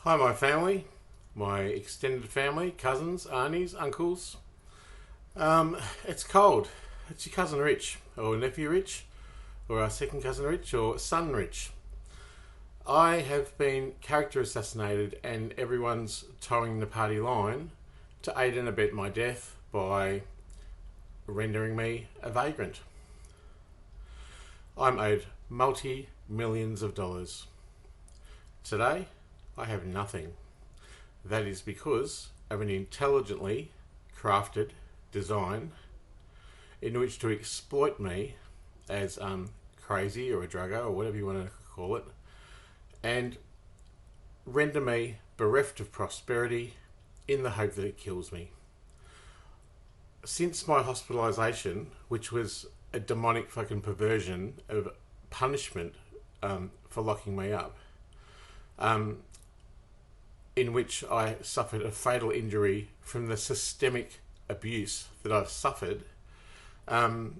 Hi, my family, my extended family, cousins, aunties, uncles. It's cold. It's your cousin Rich, or nephew Rich, or our second cousin Rich, or son Rich. I have been character assassinated, and everyone's towing the party line to aid and abet my death by rendering me a vagrant. I'm owed multi-millions of dollars. Today, I have nothing. That is because of an intelligently crafted design in which to exploit me as crazy or a drugger or whatever you want to call it, and render me bereft of prosperity in the hope that it kills me. Since my hospitalisation, which was a demonic fucking perversion of punishment for locking me up, in which I suffered a fatal injury from the systemic abuse that I've suffered, and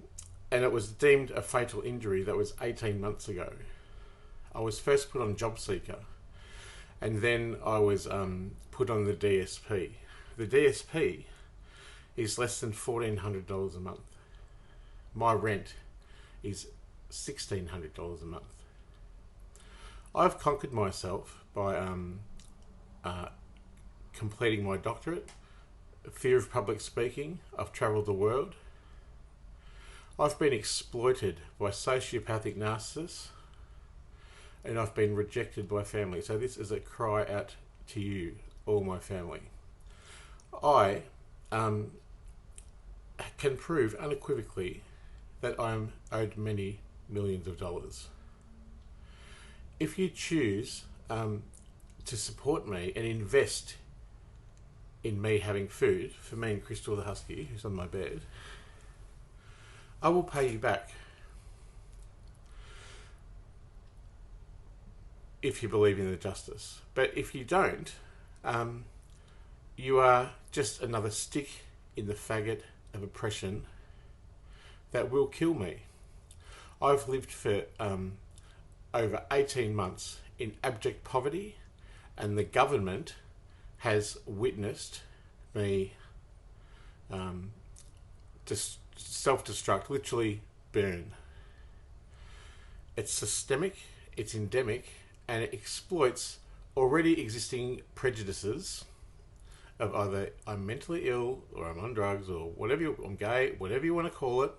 it was deemed a fatal injury. That was 18 months ago. I was first put on Job Seeker, and then I was put on the DSP. The DSP is less than $1,400 a month. My rent is $1,600 a month. I've conquered myself by completing my doctorate, fear of public speaking. I've travelled the world. I've been exploited by sociopathic narcissists, and I've been rejected by family. So this is a cry out to you, all my family. I can prove unequivocally that I'm owed many millions of dollars. If you choose to support me and invest in me having food for me and Crystal the Husky, who's on my bed, I will pay you back. If you believe in the justice. But if you don't, you are just another stick in the faggot of oppression that will kill me. I've lived for over 18 months in abject poverty, and the government has witnessed me self-destruct, literally burn. It's systemic, it's endemic, and it exploits already existing prejudices of either I'm mentally ill or I'm on drugs or whatever, I'm gay, whatever you want to call it.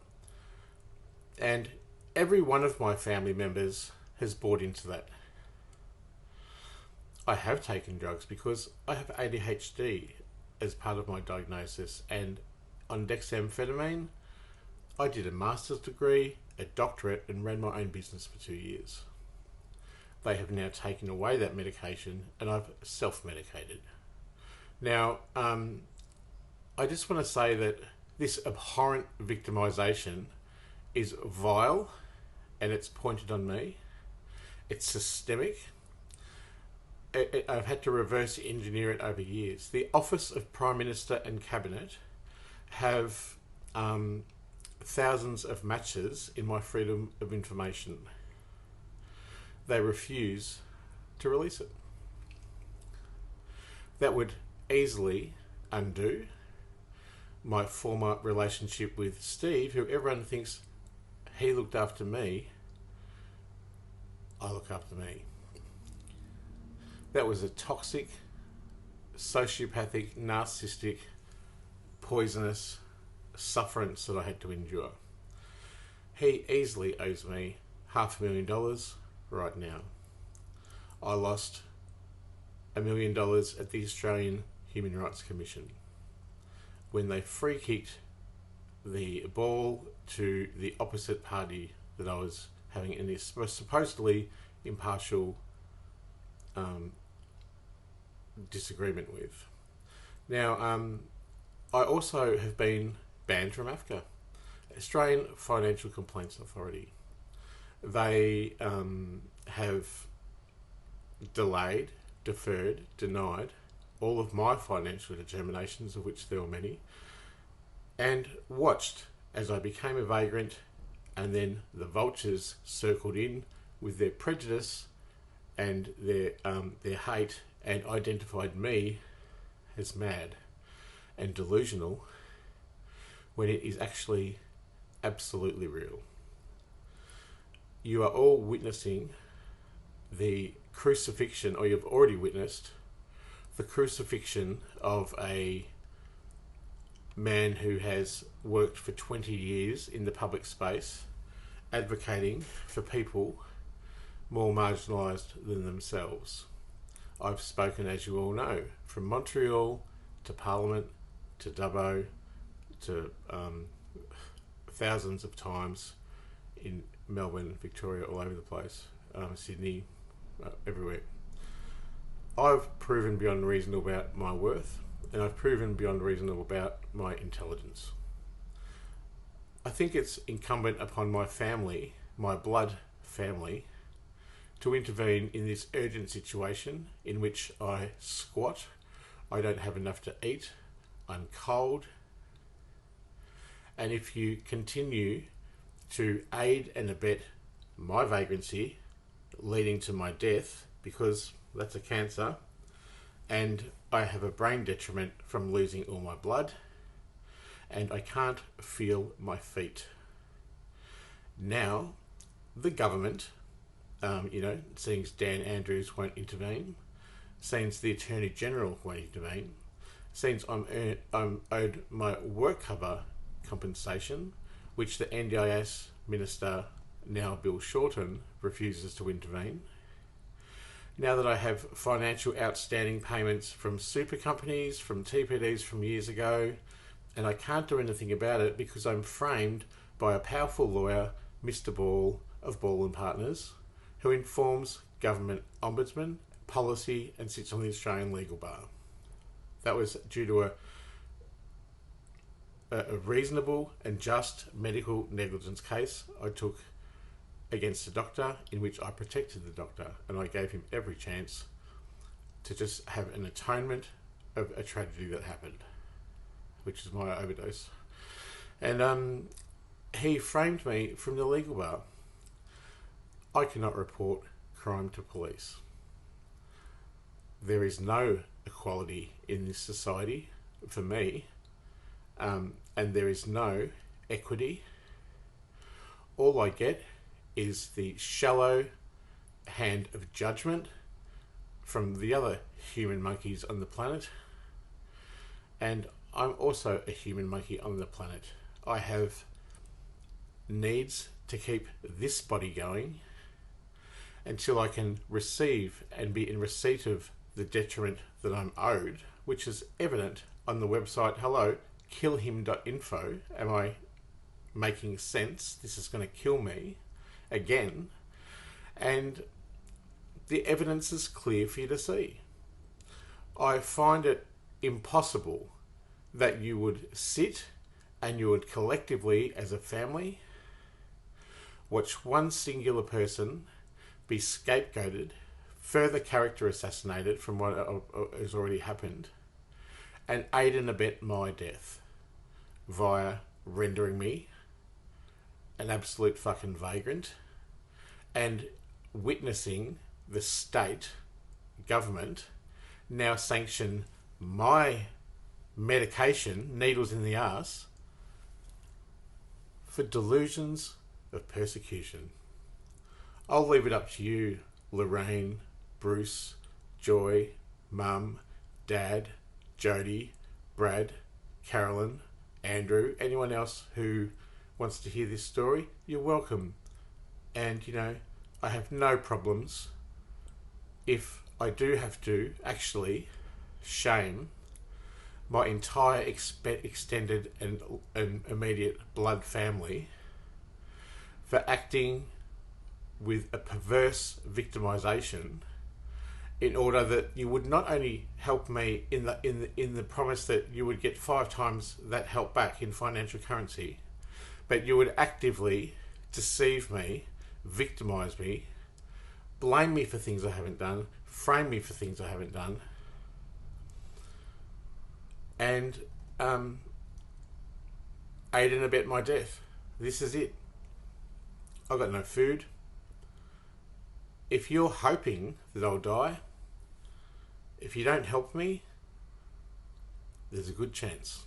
And every one of my family members has bought into that. I have taken drugs because I have ADHD as part of my diagnosis, and on dexamphetamine, I did a master's degree, a doctorate, and ran my own business for 2 years. They have now taken away that medication, and I've self-medicated. Now, I just want to say that this abhorrent victimisation is vile, and it's pointed on me. It's systemic. I've had to reverse engineer it over years. The Office of Prime Minister and Cabinet have thousands of matches in my freedom of information. They refuse to release it. That would easily undo my former relationship with Steve, who everyone thinks he looked after me. I look after me. That was a toxic, sociopathic, narcissistic, poisonous sufferance that I had to endure. He easily owes me $500,000 right now. I lost $1 million at the Australian Human Rights Commission when they free kicked the ball to the opposite party that I was having in this supposedly impartial disagreement with. Now, I also have been banned from AFCA, Australian Financial Complaints Authority. They have delayed, deferred, denied all of my financial determinations, of which there were many, and watched as I became a vagrant, and then the vultures circled in with their prejudice and their hate and identified me as mad and delusional when it is actually absolutely real. You are all witnessing the crucifixion, or you've already witnessed the crucifixion of a man who has worked for 20 years in the public space advocating for people more marginalised than themselves. I've spoken, as you all know, from Montreal to Parliament to Dubbo to thousands of times in Melbourne, Victoria, all over the place, Sydney, everywhere. I've proven beyond reasonable about my worth, and I've proven beyond reasonable about my intelligence. I think it's incumbent upon my family, my blood family, to intervene in this urgent situation in which I squat, I don't have enough to eat, I'm cold, and if you continue to aid and abet my vagrancy leading to my death, because that's a cancer, and I have a brain detriment from losing all my blood, and I can't feel my feet. Now, the government, seeing Dan Andrews won't intervene, seeing the Attorney General won't intervene, seeing I'm owed my work cover compensation, which the NDIS Minister, now Bill Shorten, refuses to intervene. Now that I have financial outstanding payments from super companies, from TPDs from years ago, and I can't do anything about it because I'm framed by a powerful lawyer, Mr. Ball of Ball and Partners, who informs government ombudsman policy and sits on the Australian legal bar. That was due to a reasonable and just medical negligence case I took against a doctor, in which I protected the doctor and I gave him every chance to just have an atonement of a tragedy that happened, which is my overdose. And he framed me from the legal bar. I cannot report crime to police. There is no equality in this society for me, and there is no equity. All I get is the shallow hand of judgment from the other human monkeys on the planet, and I'm also a human monkey on the planet. I have needs to keep this body going until I can receive and be in receipt of the detriment that I'm owed, which is evident on the website. Hello, killhim.info. Am I making sense? This is going to kill me again. And the evidence is clear for you to see. I find it impossible that you would sit and you would collectively, as a family, watch one singular person be scapegoated, further character assassinated from what has already happened, and aid and abet my death via rendering me an absolute fucking vagrant and witnessing the state government now sanction my medication, needles in the arse, for delusions of persecution. I'll leave it up to you, Lorraine, Bruce, Joy, Mum, Dad, Jody, Brad, Carolyn, Andrew, anyone else who wants to hear this story. You're welcome. And, I have no problems if I do have to actually shame my entire extended and immediate blood family for acting with a perverse victimisation in order that you would not only help me in the promise that you would get 5 times that help back in financial currency, but you would actively deceive me, victimise me, blame me for things I haven't done, frame me for things I haven't done, and aid and abet my death. This is it. I've got no food. If you're hoping that I'll die, if you don't help me, there's a good chance